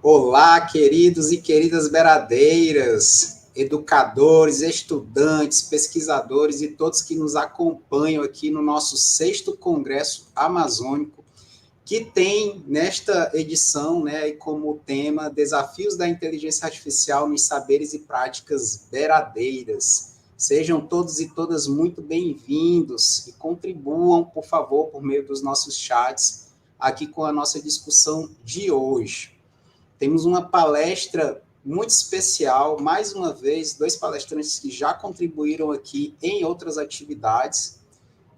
Olá, queridos e queridas beradeiras, educadores, estudantes, pesquisadores e todos que nos acompanham aqui no nosso 6º Congresso Amazônico, que tem nesta edição, né, como tema Desafios da Inteligência Artificial nos Saberes e Práticas Beradeiras. Sejam todos e todas muito bem-vindos e contribuam, por favor, por meio dos nossos chats aqui com a nossa discussão de hoje. Temos uma palestra muito especial, mais uma vez, 2 palestrantes que já contribuíram aqui em outras atividades,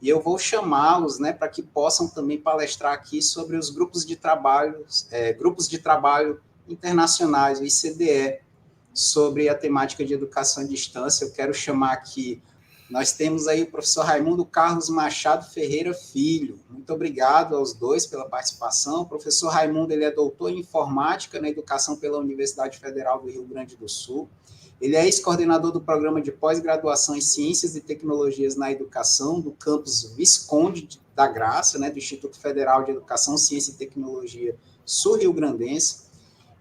e eu vou chamá-los, né, para que possam também palestrar aqui sobre os grupos de trabalho internacionais, o ICDE, sobre a temática de educação à distância. Eu quero chamar aqui, nós temos aí o professor Raimundo Carlos Machado Ferreira Filho. Muito obrigado aos dois pela participação. O professor Raimundo, ele é doutor em informática na educação pela Universidade Federal do Rio Grande do Sul. Ele é ex-coordenador do programa de pós-graduação em Ciências e Tecnologias na Educação do campus Visconde da Graça, né, do Instituto Federal de Educação, Ciência e Tecnologia Sul-Rio-Grandense.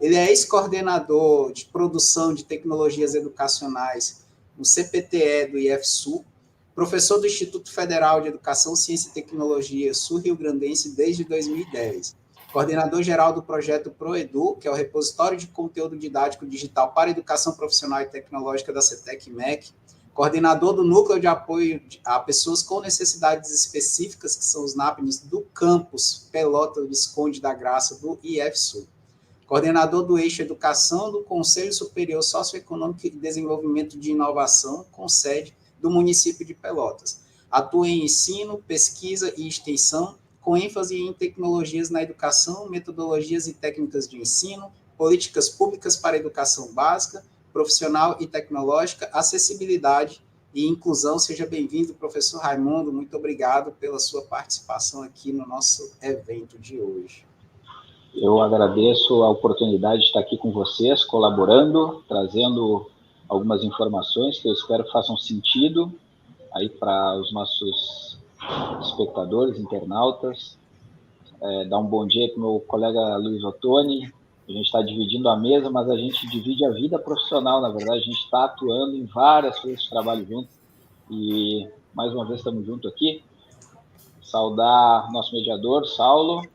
Ele é ex-coordenador de produção de tecnologias educacionais no CPTE do IFSU, professor do Instituto Federal de Educação, Ciência e Tecnologia Sul-Rio-Grandense desde 2010. Coordenador-geral do projeto ProEdu, que é o repositório de conteúdo didático digital para educação profissional e tecnológica da CETEC-MEC, coordenador do Núcleo de Apoio a Pessoas com Necessidades Específicas, que são os NAPNs, do campus Pelotas Visconde da Graça, do IFSU, coordenador do eixo Educação do Conselho Superior Socioeconômico e Desenvolvimento de Inovação, com sede do município de Pelotas. Atua em ensino, pesquisa e extensão, com ênfase em tecnologias na educação, metodologias e técnicas de ensino, políticas públicas para a educação básica, profissional e tecnológica, acessibilidade e inclusão. Seja bem-vindo, professor Raimundo. Muito obrigado pela sua participação aqui no nosso evento de hoje. Eu agradeço a oportunidade de estar aqui com vocês, colaborando, trazendo algumas informações que eu espero façam sentido aí para os nossos espectadores, internautas. Dar um bom dia para o meu colega Luiz Ottoni. A gente está dividindo a mesa, mas a gente divide a vida profissional, na verdade. A gente está atuando em várias frentes de trabalho junto. E, mais uma vez, estamos juntos aqui. Saudar nosso mediador, Saulo,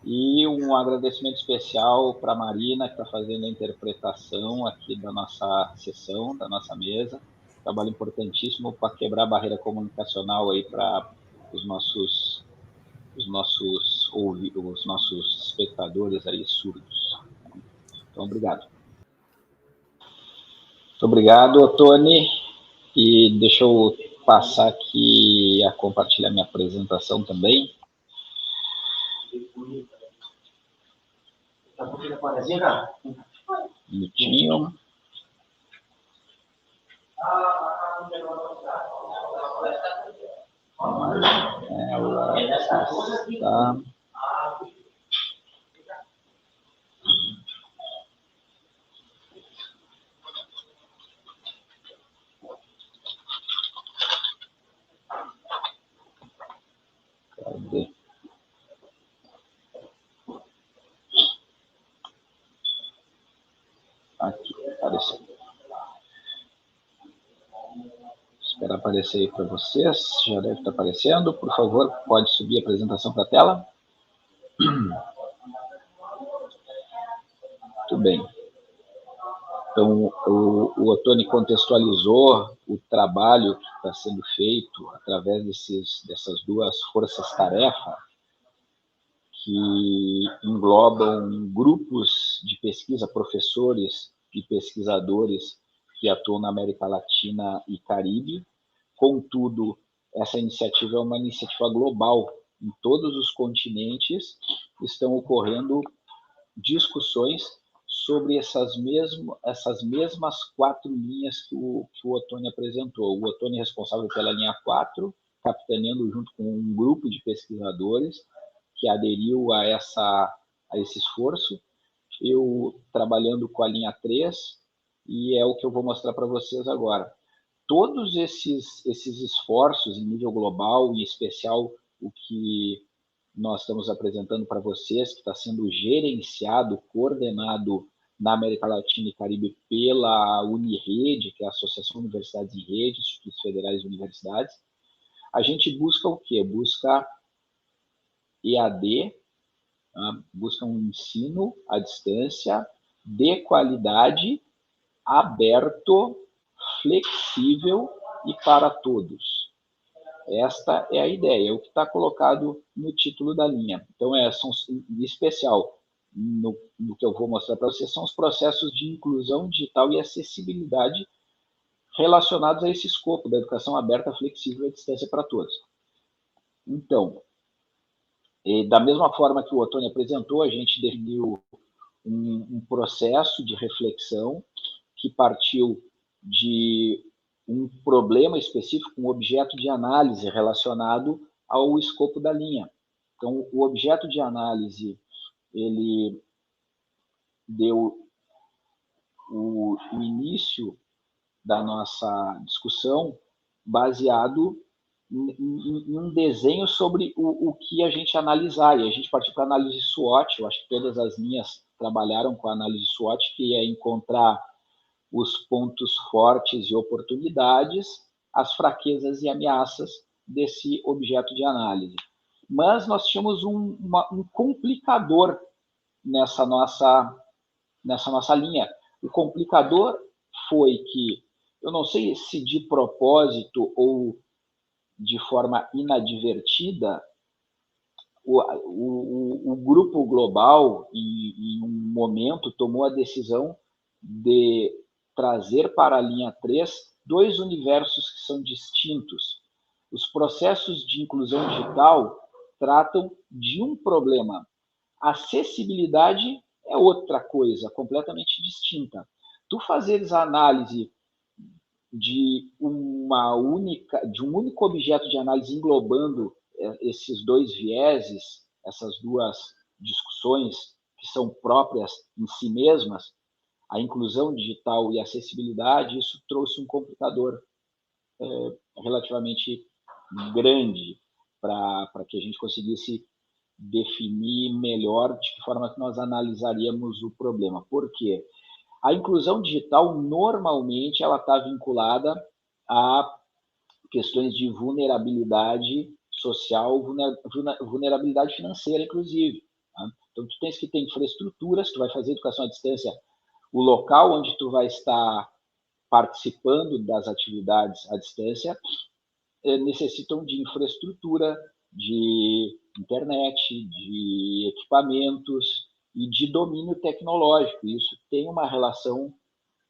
e um agradecimento especial para a Marina, que está fazendo a interpretação aqui da nossa sessão, da nossa mesa. Trabalho importantíssimo para quebrar a barreira comunicacional aí para os nossos espectadores aí surdos. Então, obrigado. Muito obrigado, Ottoni. E deixa eu passar aqui a compartilhar minha apresentação também. Um minutinho. Ela está... Cadê? Aqui, apareceu. Espero aparecer aí para vocês. Já deve estar aparecendo. Por favor, pode subir a apresentação para a tela. Muito bem. Então, o Ottoni contextualizou o trabalho que está sendo feito através dessas duas forças-tarefa que englobam grupos de pesquisa, professores e pesquisadores que atuam na América Latina e Caribe. Contudo, essa iniciativa é uma iniciativa global. Em todos os continentes estão ocorrendo discussões sobre essas mesmas 4 linhas que o Ottoni apresentou. O Ottoni é responsável pela linha 4, capitaneando junto com um grupo de pesquisadores que aderiu a esse esforço. Eu trabalhando com a linha 3, e é o que eu vou mostrar para vocês agora. Todos esses esforços em nível global, em especial o que nós estamos apresentando para vocês, que está sendo gerenciado, coordenado na América Latina e Caribe pela Unirede, que é a Associação de Universidades em Rede, Institutos Federais de Universidades. A gente busca o quê? Busca EAD, busca um ensino à distância de qualidade, aberto, flexível e para todos. Esta é a ideia, é o que está colocado no título da linha. Então, em especial, no que eu vou mostrar para vocês, são os processos de inclusão digital e acessibilidade relacionados a esse escopo da educação aberta, flexível e à distância para todos. Então, da mesma forma que o Ottoni apresentou, a gente definiu um processo de reflexão que partiu de um problema específico, um objeto de análise relacionado ao escopo da linha. Então, o objeto de análise, ele deu o início da nossa discussão baseado em um desenho sobre o que a gente analisar, e a gente partiu para a análise SWOT. Eu acho que todas as linhas trabalharam com a análise SWOT, que é encontrar os pontos fortes e oportunidades, as fraquezas e ameaças desse objeto de análise. Mas nós tínhamos um complicador nessa nossa linha. O complicador foi que, eu não sei se de propósito ou de forma inadvertida, o grupo global, em um momento, tomou a decisão de trazer para a linha 3 dois universos que são distintos. Os processos de inclusão digital tratam de um problema. A acessibilidade é outra coisa, completamente distinta. Tu fazeres a análise de um único objeto de análise englobando esses dois vieses, essas duas discussões que são próprias em si mesmas, a inclusão digital e a acessibilidade, isso trouxe um complicador relativamente grande para que a gente conseguisse definir melhor de que forma que nós analisaríamos o problema. Por quê? A inclusão digital, normalmente, ela está vinculada a questões de vulnerabilidade social, vulnerabilidade financeira, inclusive. Tá? Então, tu tens que ter infraestruturas, tu vai fazer educação à distância, o local onde tu vai estar participando das atividades à distância necessitam de infraestrutura, de internet, de equipamentos e de domínio tecnológico. Isso tem uma relação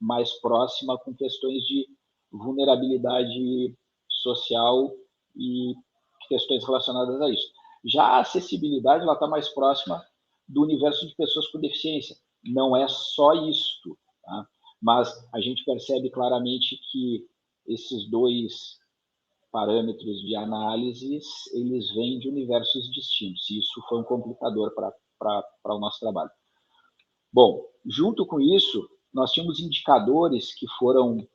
mais próxima com questões de vulnerabilidade social e questões relacionadas a isso. Já a acessibilidade está mais próxima do universo de pessoas com deficiência. Não é só isso, tá? Mas a gente percebe claramente que esses dois parâmetros de análise, eles vêm de universos distintos. E isso foi um complicador para o nosso trabalho. Bom, junto com isso, nós tínhamos indicadores que foram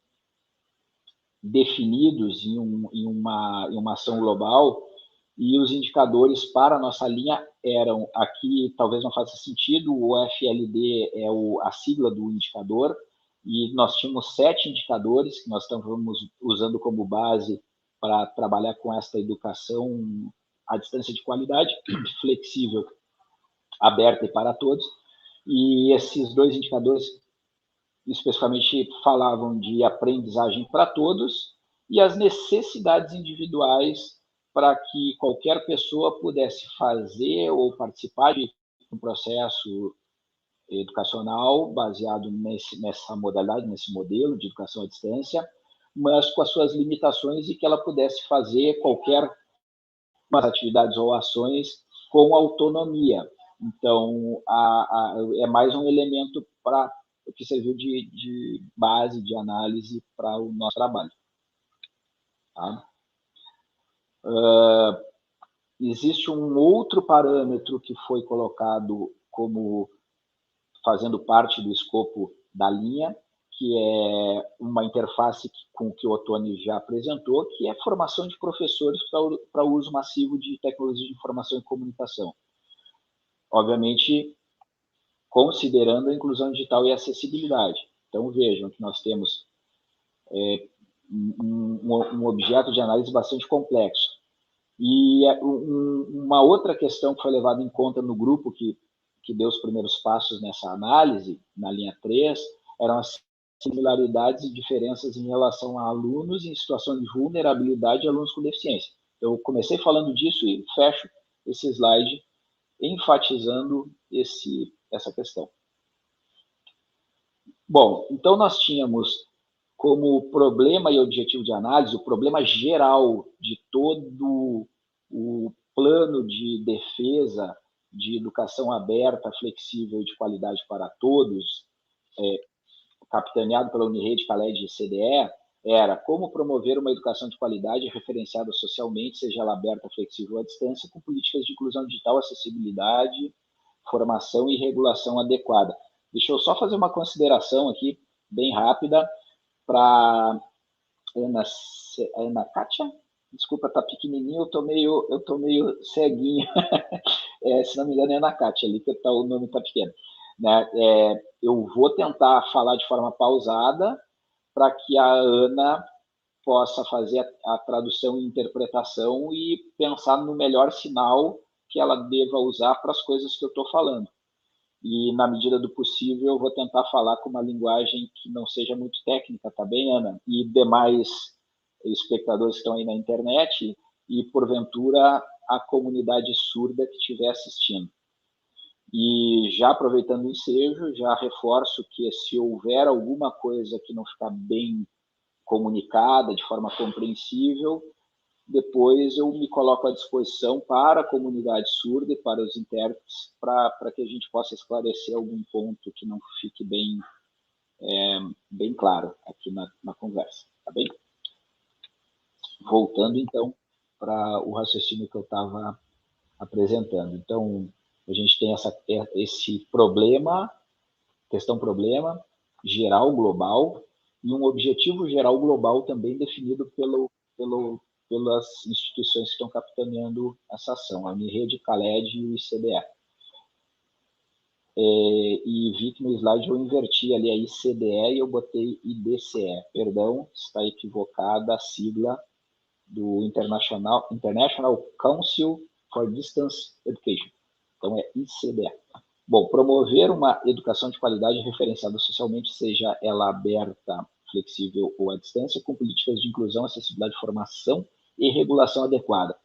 definidos em uma ação global, e os indicadores para a nossa linha eram, aqui talvez não faça sentido, o FLD é a sigla do indicador, e nós tínhamos 7 indicadores que nós estávamos usando como base para trabalhar com esta educação à distância de qualidade, flexível, aberta e para todos. E esses 2 indicadores especificamente falavam de aprendizagem para todos e as necessidades individuais para que qualquer pessoa pudesse fazer ou participar de um processo educacional baseado nessa modalidade, nesse modelo de educação à distância, mas com as suas limitações, e que ela pudesse fazer qualquer atividades ou ações com autonomia. Então, é mais um elemento que serviu de base, de análise para o nosso trabalho. Tá? Existe um outro parâmetro que foi colocado como fazendo parte do escopo da linha, que é uma interface com que o Ottoni já apresentou, que é formação de professores para o uso massivo de tecnologia de informação e comunicação. Obviamente, considerando a inclusão digital e a acessibilidade. Então, vejam que nós temos um objeto de análise bastante complexo. E uma outra questão que foi levada em conta no grupo que deu os primeiros passos nessa análise, na linha 3, eram as similaridades e diferenças em relação a alunos em situação de vulnerabilidade e alunos com deficiência. Eu comecei falando disso e fecho esse slide enfatizando essa questão. Bom, então nós tínhamos como problema e objetivo de análise o problema geral de todo o plano de defesa de educação aberta, flexível e de qualidade para todos, capitaneado pela Unirede, CALED e CDE, era como promover uma educação de qualidade referenciada socialmente, seja ela aberta, flexível ou à distância, com políticas de inclusão digital, acessibilidade, formação e regulação adequada. Deixa eu só fazer uma consideração aqui, bem rápida, para Ana Kátia. Desculpa, tá pequenininho, eu tô meio ceguinho. Se não me engano, é Ana Kátia ali, que o nome tá pequeno. Né? Eu vou tentar falar de forma pausada para que a Ana possa fazer a tradução e interpretação e pensar no melhor sinal que ela deva usar para as coisas que eu estou falando. E, na medida do possível, eu vou tentar falar com uma linguagem que não seja muito técnica, tá bem, Ana? E demais espectadores que estão aí na internet e, porventura, a comunidade surda que estiver assistindo. E já aproveitando o ensejo, já reforço que se houver alguma coisa que não ficar bem comunicada, de forma compreensível, depois eu me coloco à disposição para a comunidade surda e para os intérpretes, para que a gente possa esclarecer algum ponto que não fique bem claro aqui na conversa, tá bem? Voltando, então, para o raciocínio que eu estava apresentando. Então, a gente tem esse questão-problema geral, global, e um objetivo geral global também definido pelas instituições que estão capitaneando essa ação, a Unirede, CALED e o ICDE. E vi que no slide eu inverti ali a ICDE e eu botei IDCE. Perdão, está equivocada a sigla do International Council for Distance Education. Então, é ICDE. Bom, promover uma educação de qualidade referenciada socialmente, seja ela aberta, flexível ou à distância, com políticas de inclusão, acessibilidade, formação e regulação adequada.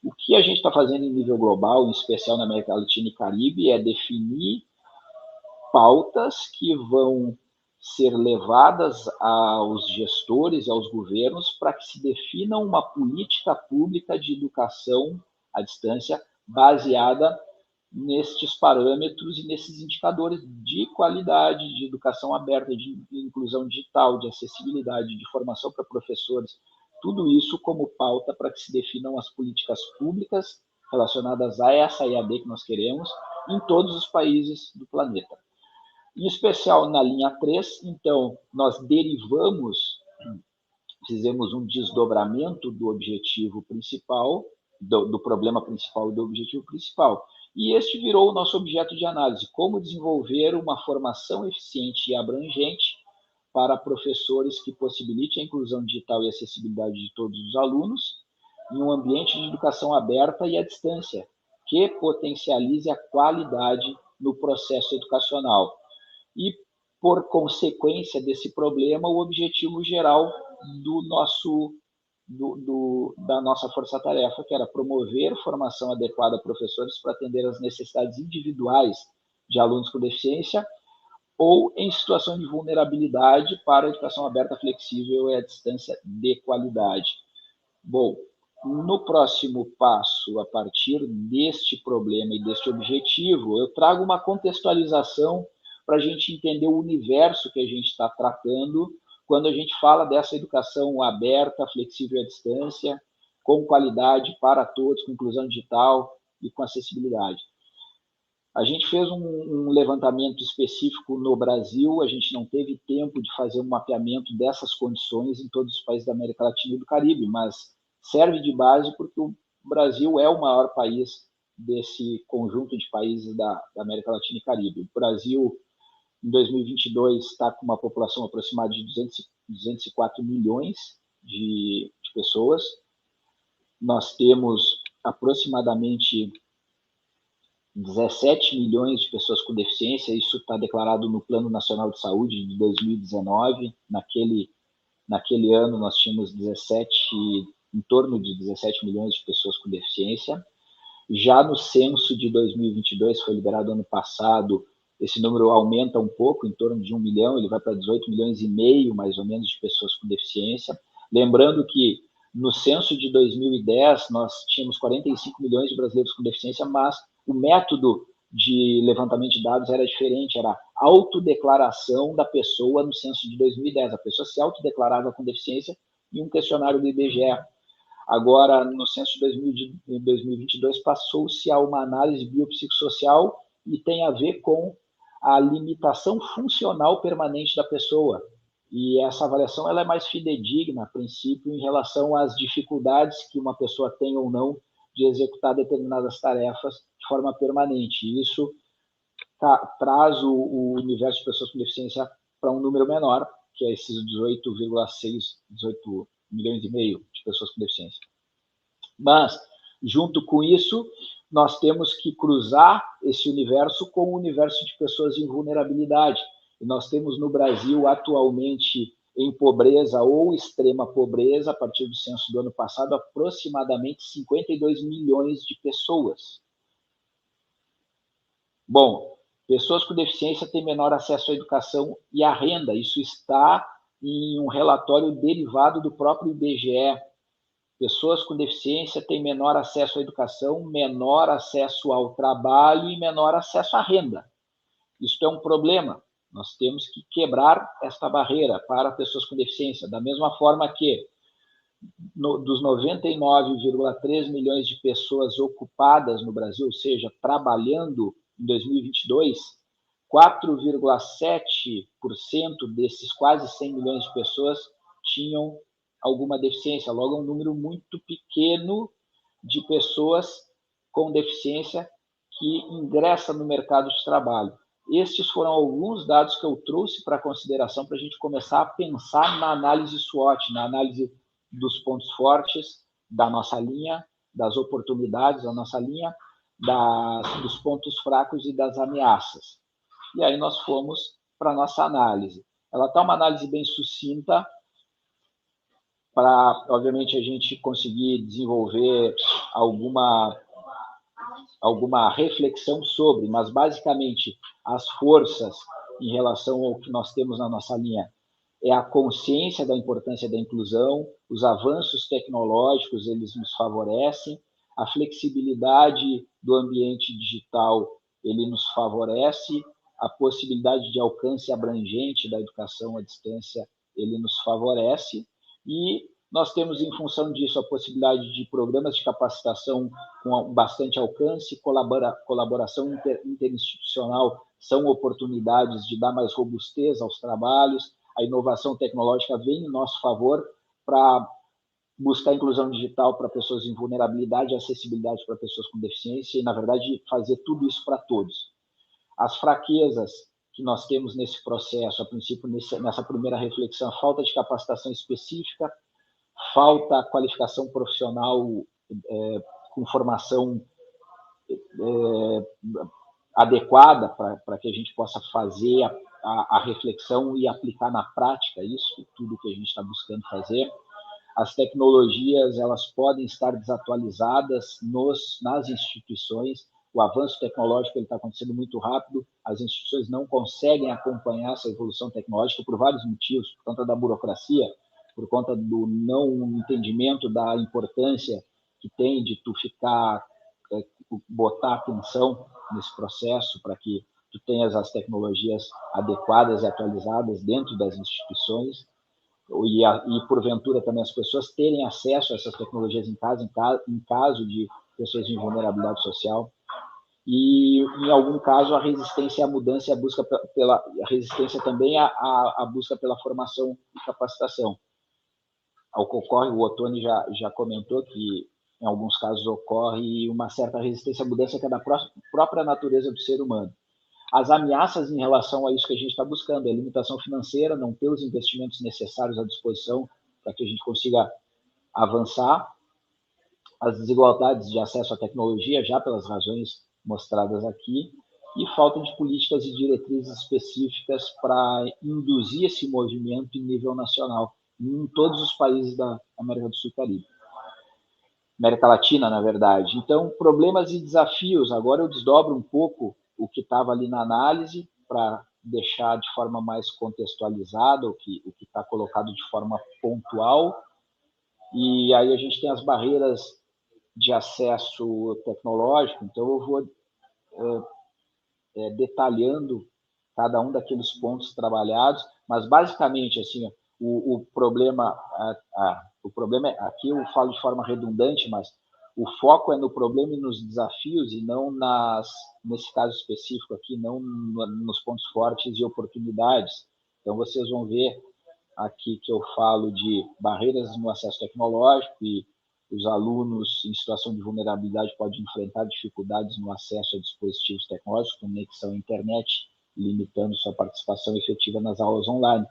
O que a gente está fazendo em nível global, em especial na América Latina e Caribe, é definir pautas que vão ser levadas aos gestores e aos governos para que se defina uma política pública de educação à distância baseada nestes parâmetros e nesses indicadores de qualidade, de educação aberta, de inclusão digital, de acessibilidade, de formação para professores, tudo isso como pauta para que se definam as políticas públicas relacionadas a essa EAD que nós queremos em todos os países do planeta. Em especial na linha 3, então, nós fizemos um desdobramento do objetivo principal, do problema principal e do objetivo principal. E este virou o nosso objeto de análise, como desenvolver uma formação eficiente e abrangente para professores que possibilite a inclusão digital e acessibilidade de todos os alunos em um ambiente de educação aberta e à distância, que potencialize a qualidade no processo educacional. E, por consequência desse problema, o objetivo geral da nossa força-tarefa, que era promover formação adequada a professores para atender às necessidades individuais de alunos com deficiência ou em situação de vulnerabilidade para a educação aberta, flexível e à distância de qualidade. Bom, no próximo passo, a partir deste problema e deste objetivo, eu trago uma contextualização para a gente entender o universo que a gente está tratando quando a gente fala dessa educação aberta, flexível à distância, com qualidade para todos, com inclusão digital e com acessibilidade. A gente fez um levantamento específico no Brasil, a gente não teve tempo de fazer um mapeamento dessas condições em todos os países da América Latina e do Caribe, mas serve de base porque o Brasil é o maior país desse conjunto de países da América Latina e Caribe. O Brasil, em 2022, está com uma população aproximada de 204 milhões de pessoas. Nós temos aproximadamente 17 milhões de pessoas com deficiência, isso está declarado no Plano Nacional de Saúde de 2019. Naquele ano, nós tínhamos em torno de 17 milhões de pessoas com deficiência. Já no censo de 2022, foi liberado ano passado, esse número aumenta um pouco, em torno de 1 milhão, ele vai para 18 milhões e meio, mais ou menos, de pessoas com deficiência. Lembrando que no censo de 2010, nós tínhamos 45 milhões de brasileiros com deficiência, mas o método de levantamento de dados era diferente, era a autodeclaração da pessoa no censo de 2010. A pessoa se autodeclarava com deficiência em um questionário do IBGE. Agora, no censo de 2022, passou-se a uma análise biopsicossocial e tem a ver com a limitação funcional permanente da pessoa. E essa avaliação ela é mais fidedigna, a princípio, em relação às dificuldades que uma pessoa tem ou não de executar determinadas tarefas de forma permanente. E isso traz o universo de pessoas com deficiência para um número menor, que é esses 18 milhões e meio de pessoas com deficiência. Mas, junto com isso, nós temos que cruzar esse universo com o universo de pessoas em vulnerabilidade. E nós temos no Brasil, atualmente, em pobreza ou extrema pobreza, a partir do censo do ano passado, aproximadamente 52 milhões de pessoas. Bom, pessoas com deficiência têm menor acesso à educação e à renda. Isso está em um relatório derivado do próprio IBGE. Pessoas com deficiência têm menor acesso à educação, menor acesso ao trabalho e menor acesso à renda. Isso é um problema. Nós temos que quebrar esta barreira para pessoas com deficiência, da mesma forma que dos 99,3 milhões de pessoas ocupadas no Brasil, ou seja, trabalhando em 2022, 4,7% desses quase 100 milhões de pessoas tinham alguma deficiência. Logo, é um número muito pequeno de pessoas com deficiência que ingressa no mercado de trabalho. Estes foram alguns dados que eu trouxe para consideração para a gente começar a pensar na análise SWOT, na análise dos pontos fortes da nossa linha, das oportunidades da nossa linha, dos pontos fracos e das ameaças. E aí nós fomos para a nossa análise. Ela está uma análise bem sucinta, para, obviamente, a gente conseguir desenvolver alguma reflexão sobre, mas, basicamente, as forças em relação ao que nós temos na nossa linha é a consciência da importância da inclusão, os avanços tecnológicos, eles nos favorecem, a flexibilidade do ambiente digital, ele nos favorece, a possibilidade de alcance abrangente da educação à distância, ele nos favorece, e nós temos, em função disso, a possibilidade de programas de capacitação com bastante alcance, colaboração interinstitucional, são oportunidades de dar mais robustez aos trabalhos, a inovação tecnológica vem em nosso favor para buscar inclusão digital para pessoas em vulnerabilidade e acessibilidade para pessoas com deficiência e, na verdade, fazer tudo isso para todos. As fraquezas que nós temos nesse processo, a princípio, nessa primeira reflexão, a falta de capacitação específica, falta qualificação profissional com formação adequada para que a gente possa fazer a reflexão e aplicar na prática isso, tudo que a gente está buscando fazer. As tecnologias, elas podem estar desatualizadas nas instituições, o avanço tecnológico está acontecendo muito rápido, as instituições não conseguem acompanhar essa evolução tecnológica por vários motivos, por conta da burocracia, por conta do não entendimento da importância que tem de tu botar atenção nesse processo para que tu tenhas as tecnologias adequadas e atualizadas dentro das instituições e porventura também as pessoas terem acesso a essas tecnologias em caso de pessoas em vulnerabilidade social. E, em algum caso, a resistência à mudança e a busca a resistência também à busca pela formação e capacitação. Ao que ocorre, o Ottoni já comentou que em alguns casos ocorre uma certa resistência à mudança que é da própria natureza do ser humano. As ameaças em relação a isso que a gente está buscando, a limitação financeira, não ter os investimentos necessários à disposição para que a gente consiga avançar, as desigualdades de acesso à tecnologia, já pelas razões mostradas aqui, e falta de políticas e diretrizes específicas para induzir esse movimento em nível nacional, em todos os países da América do Sul e Caribe. América Latina, na verdade. Então, problemas e desafios. Agora eu desdobro um pouco o que estava ali na análise para deixar de forma mais contextualizada o que está colocado de forma pontual. E aí a gente tem as barreiras de acesso tecnológico. Então, eu vou detalhando cada um daqueles pontos trabalhados, mas basicamente, assim, o problema é, aqui eu falo de forma redundante, mas o foco é no problema e nos desafios e não nesse caso específico aqui, não nos pontos fortes e oportunidades. Então, vocês vão ver aqui que eu falo de barreiras no acesso tecnológico e os alunos em situação de vulnerabilidade podem enfrentar dificuldades no acesso a dispositivos tecnológicos, conexão à internet, limitando sua participação efetiva nas aulas online.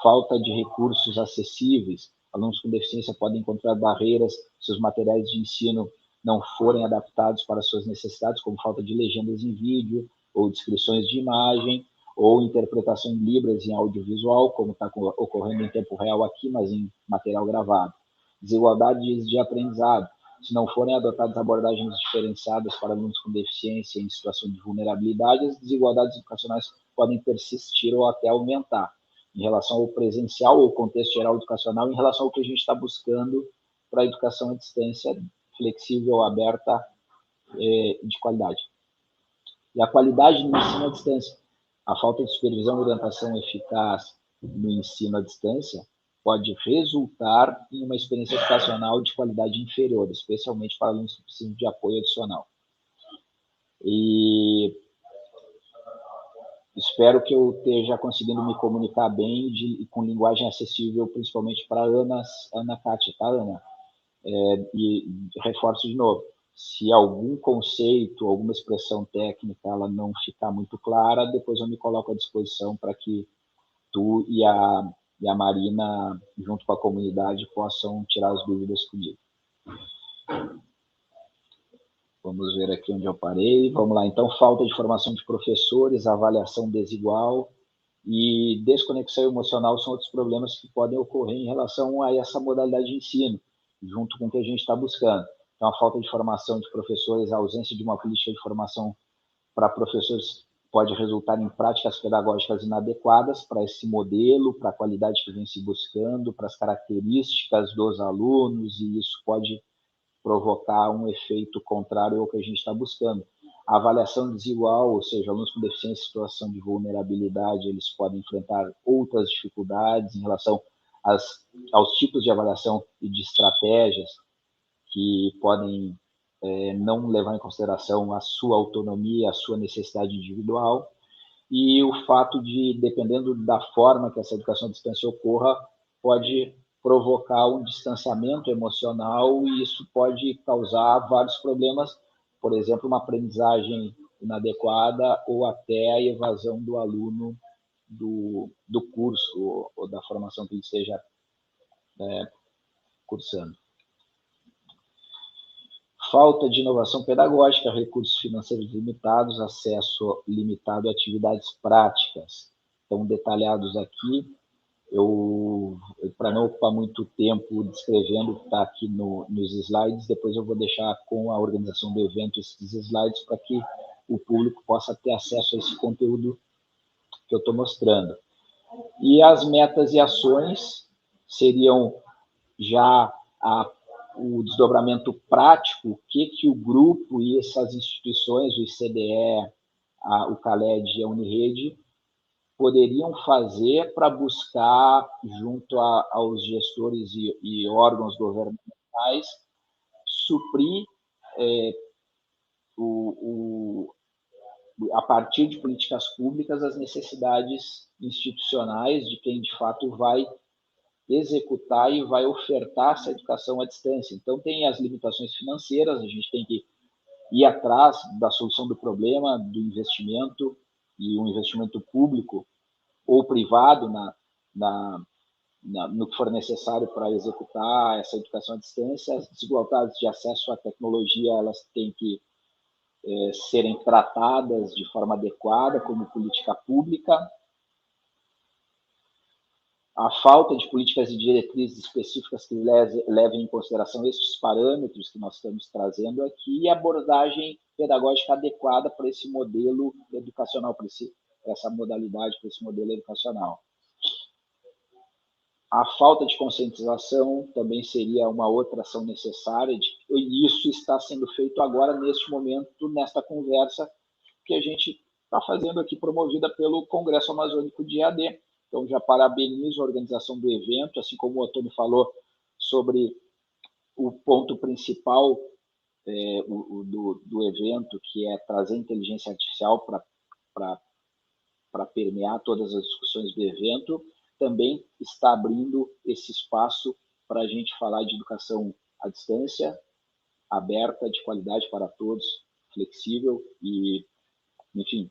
Falta de recursos acessíveis. Alunos com deficiência podem encontrar barreiras se os materiais de ensino não forem adaptados para suas necessidades, como falta de legendas em vídeo ou descrições de imagem, ou interpretação em libras em audiovisual, como está ocorrendo em tempo real aqui, mas em material gravado. Desigualdades de aprendizado. Se não forem adotadas abordagens diferenciadas para alunos com deficiência em situação de vulnerabilidade, as desigualdades educacionais podem persistir ou até aumentar em relação ao presencial ou contexto geral educacional, em relação ao que a gente está buscando para a educação à distância flexível, aberta, de qualidade. E a qualidade no ensino à distância. A falta de supervisão e orientação eficaz no ensino à distância pode resultar em uma experiência educacional de qualidade inferior, especialmente para alunos que precisam de apoio adicional. E espero que eu esteja conseguindo me comunicar bem com linguagem acessível, principalmente para Ana Kátia, tá, Ana? E reforço de novo, se algum conceito, alguma expressão técnica ela não ficar muito clara, depois eu me coloco à disposição para que tu e a Marina, junto com a comunidade, possam tirar as dúvidas comigo. Vamos ver aqui onde eu parei. Vamos lá, então, falta de formação de professores, avaliação desigual e desconexão emocional são outros problemas que podem ocorrer em relação a essa modalidade de ensino, junto com o que a gente está buscando. Então, a falta de formação de professores, a ausência de uma política de formação para professores pode resultar em práticas pedagógicas inadequadas para esse modelo, para a qualidade que vem se buscando, para as características dos alunos, e isso pode provocar um efeito contrário ao que a gente está buscando. A avaliação desigual, ou seja, alunos com deficiência em situação de vulnerabilidade, eles podem enfrentar outras dificuldades em relação aos tipos de avaliação e de estratégias que podem não levar em consideração a sua autonomia, a sua necessidade individual, e o fato de, dependendo da forma que essa educação à distância ocorra, pode provocar um distanciamento emocional e isso pode causar vários problemas, por exemplo, uma aprendizagem inadequada ou até a evasão do aluno do curso ou da formação que ele esteja cursando. Falta de inovação pedagógica, recursos financeiros limitados, acesso limitado a atividades práticas. Estão detalhados aqui. Para não ocupar muito tempo descrevendo o que está aqui nos slides, depois eu vou deixar com a organização do evento esses slides para que o público possa ter acesso a esse conteúdo que eu estou mostrando. E as metas e ações seriam já o desdobramento prático, o que o grupo e essas instituições, o ICDE, o CALED e a Unirede, poderiam fazer para buscar, junto aos gestores e órgãos governamentais, suprir a partir de políticas públicas as necessidades institucionais de quem, de fato, vai executar e vai ofertar essa educação à distância. Então, tem as limitações financeiras, a gente tem que ir atrás da solução do problema, do investimento, e um investimento público ou privado no que for necessário para executar essa educação à distância. As desigualdades de acesso à tecnologia, elas têm que serem tratadas de forma adequada como política pública. A falta de políticas e diretrizes específicas que levem em consideração estes parâmetros que nós estamos trazendo aqui, e abordagem pedagógica adequada para esse modelo educacional, para essa modalidade, para esse modelo educacional. A falta de conscientização também seria uma outra ação necessária, e isso está sendo feito agora, neste momento, nesta conversa que a gente está fazendo aqui, promovida pelo Congresso Amazônico de EAD. Então, já parabenizo a organização do evento, assim como o Otônio falou sobre o ponto principal do evento, que é trazer inteligência artificial para permear todas as discussões do evento. Também está abrindo esse espaço para a gente falar de educação à distância, aberta, de qualidade para todos, flexível e, enfim.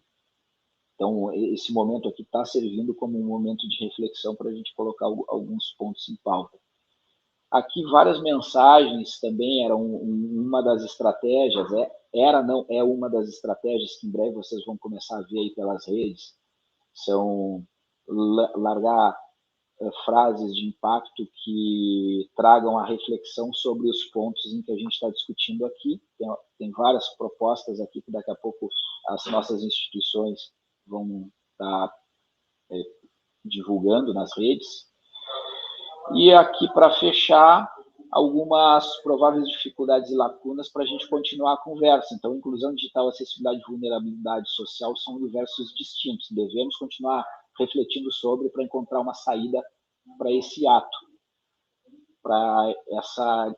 Então, esse momento aqui está servindo como um momento de reflexão para a gente colocar alguns pontos em pauta. Aqui, várias mensagens também eram uma das estratégias, é uma das estratégias que em breve vocês vão começar a ver aí pelas redes, são largar frases de impacto que tragam a reflexão sobre os pontos em que a gente está discutindo aqui. Tem várias propostas aqui que daqui a pouco as nossas instituições vão estar divulgando nas redes. E aqui, para fechar, algumas prováveis dificuldades e lacunas para a gente continuar a conversa. Então, inclusão digital, acessibilidade e vulnerabilidade social são universos distintos. Devemos continuar refletindo sobre para encontrar uma saída para esse ato, para essa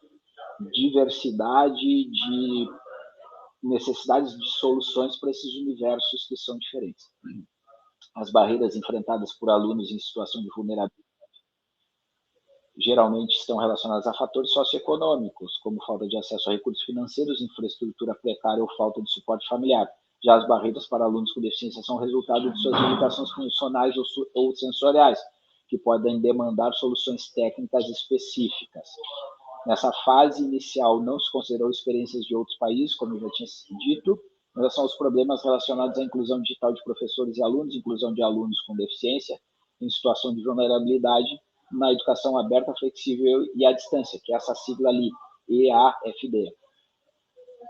diversidade de necessidades de soluções para esses universos que são diferentes. As barreiras enfrentadas por alunos em situação de vulnerabilidade geralmente estão relacionadas a fatores socioeconômicos, como falta de acesso a recursos financeiros, infraestrutura precária ou falta de suporte familiar. Já as barreiras para alunos com deficiência são resultado de suas limitações funcionais ou sensoriais, que podem demandar soluções técnicas específicas. Nessa fase inicial, não se considerou experiências de outros países, como eu já tinha dito, em relação aos problemas relacionados à inclusão digital de professores e alunos, inclusão de alunos com deficiência, em situação de vulnerabilidade, na educação aberta, flexível e à distância, que é essa sigla ali, EAFD.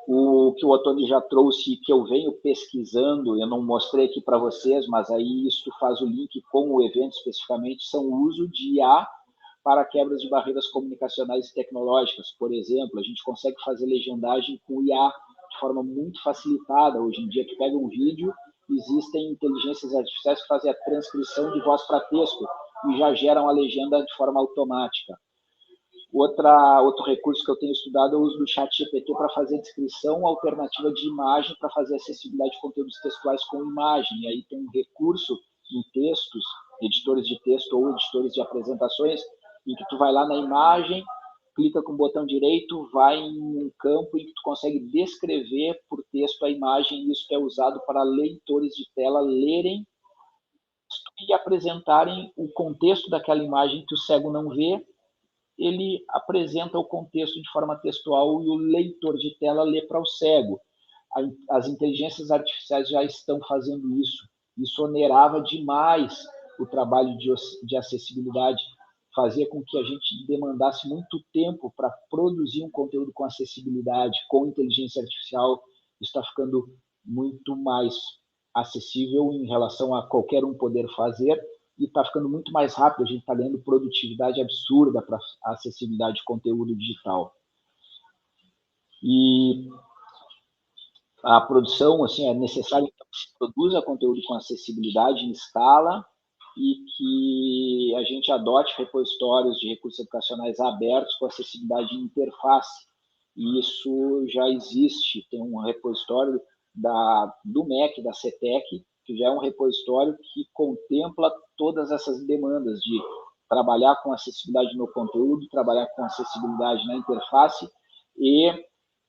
O que o Otônio já trouxe, que eu venho pesquisando, eu não mostrei aqui para vocês, mas aí isso faz o link com o evento especificamente, são o uso de IA para quebras de barreiras comunicacionais e tecnológicas. Por exemplo, a gente consegue fazer legendagem com IA de forma muito facilitada. Hoje em dia, tu pega um vídeo, existem inteligências artificiais que fazem a transcrição de voz para texto e já geram a legenda de forma automática. Outro recurso que eu tenho estudado é o uso do chat GPT para fazer descrição alternativa de imagem, para fazer acessibilidade de conteúdos textuais com imagem. E aí tem um recurso em textos, editores de texto ou editores de apresentações, em que tu vai lá na imagem, clica com o botão direito, vai em um campo em que tu consegue descrever por texto a imagem, e isso é usado para leitores de tela lerem e apresentarem o contexto daquela imagem que o cego não vê. Ele apresenta o contexto de forma textual e o leitor de tela lê para o cego. As inteligências artificiais já estão fazendo isso. Isso onerava demais o trabalho de acessibilidade, fazia com que a gente demandasse muito tempo para produzir um conteúdo com acessibilidade, com inteligência artificial. Isso está ficando muito mais acessível em relação a qualquer um poder fazer, e está ficando muito mais rápido. A gente está ganhando produtividade absurda para a acessibilidade de conteúdo digital. E a produção, assim, é necessário que se produza conteúdo com acessibilidade em escala e que a gente adote repositórios de recursos educacionais abertos com acessibilidade de interface. E isso já existe. Tem um repositório do MEC, da CETEC, que já é um repositório que contempla todas essas demandas de trabalhar com acessibilidade no conteúdo, trabalhar com acessibilidade na interface e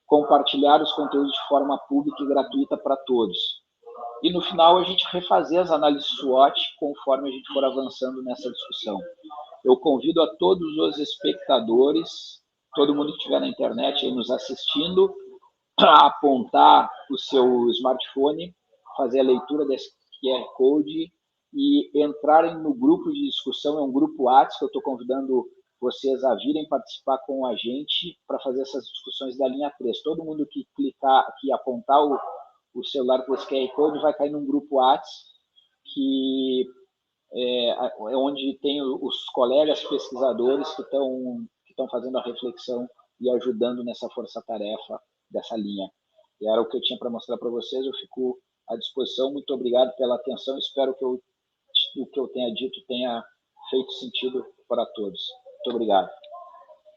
compartilhar os conteúdos de forma pública e gratuita para todos. E no final a gente refazer as análises SWOT conforme a gente for avançando nessa discussão. Eu convido a todos os espectadores, todo mundo que estiver na internet aí nos assistindo, a apontar o seu smartphone, fazer a leitura desse QR Code e entrarem no grupo de discussão, é um grupo WhatsApp que eu estou convidando vocês a virem participar com a gente para fazer essas discussões da linha 3. Todo mundo que clicar, que apontar o celular com esse QR Code vai cair num grupo WhatsApp que é onde tem os colegas pesquisadores que estão fazendo a reflexão e ajudando nessa força-tarefa dessa linha. E era o que eu tinha para mostrar para vocês, eu fico à disposição. Muito obrigado pela atenção, espero que o que eu tenha dito tenha feito sentido para todos. Muito obrigado.